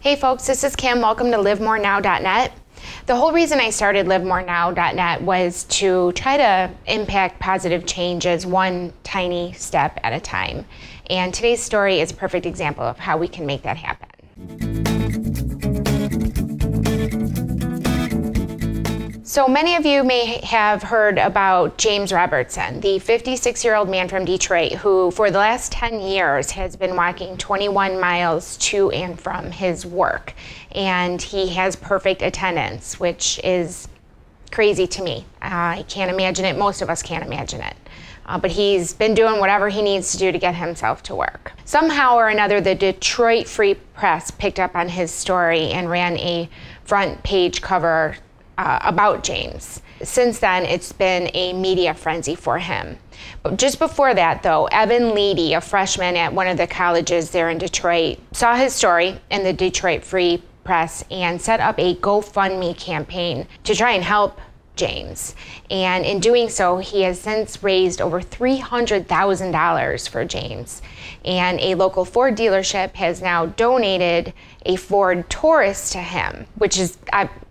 Hey folks, this is Kim. Welcome to livemorenow.net. The whole reason I started livemorenow.net was to try to impact positive changes one tiny step at a time. And today's story is a perfect example of how we can make that happen. So many of you may have heard about James Robertson, the 56-year-old man from Detroit who for the last 10 years has been walking 21 miles to and from his work. And he has perfect attendance, which is crazy to me. I can't imagine it. Most of us can't imagine it. But he's been doing whatever he needs to do to get himself to work. Somehow or another, the Detroit Free Press picked up on his story and ran a front page cover about James. Since then, it's been a media frenzy for him. But just before that, though, Leedy, a freshman at one of the colleges there in Detroit, saw his story in the Detroit Free Press and set up a GoFundMe campaign to try and help James. And in doing so, he has since raised over $300,000 for James. And a local Ford dealership has now donated a Ford Taurus to him, which is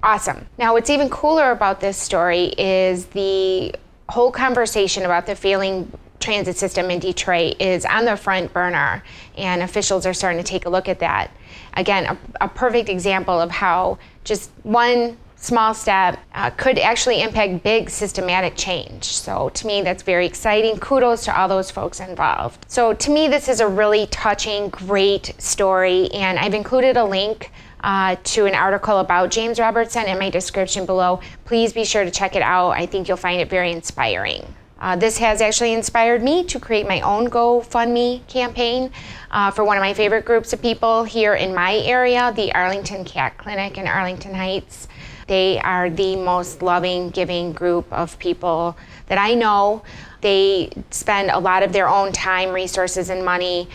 awesome. Now, what's even cooler about this story is the whole conversation about the failing transit system in Detroit is on the front burner, and officials are starting to take a look at that. Again, a perfect example of how just one small step could actually impact big systematic change. So to me, that's very exciting. Kudos to all those folks involved. So to me, this is a really touching, great story, and I've included a link to an article about James Robertson in my description below. Please be sure to check it out. I think you'll find it very inspiring. This has actually inspired me to create my own GoFundMe campaign for one of my favorite groups of people here in my area, the Arlington Cat Clinic in Arlington Heights. They are the most loving, giving group of people that I know. They spend a lot of their own time, resources, and money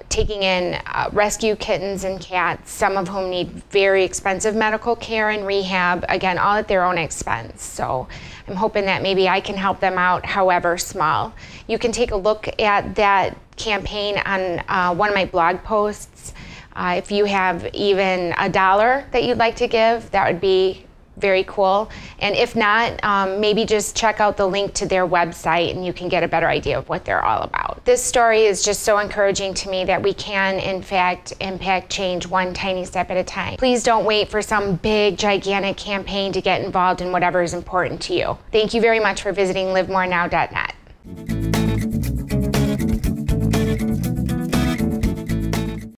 taking in rescue kittens and cats, some of whom need very expensive medical care and rehab, again, all at their own expense. So I'm hoping that maybe I can help them out, however small. You can take a look at that campaign on one of my blog posts. If you have even $1 that you'd like to give, that would be very cool. And if not, maybe just check out the link to their website and you can get a better idea of what they're all about. This story is just so encouraging to me that we can, in fact, impact change one tiny step at a time. Please don't wait for some big, gigantic campaign to get involved in whatever is important to you. Thank you very much for visiting livemorenow.net.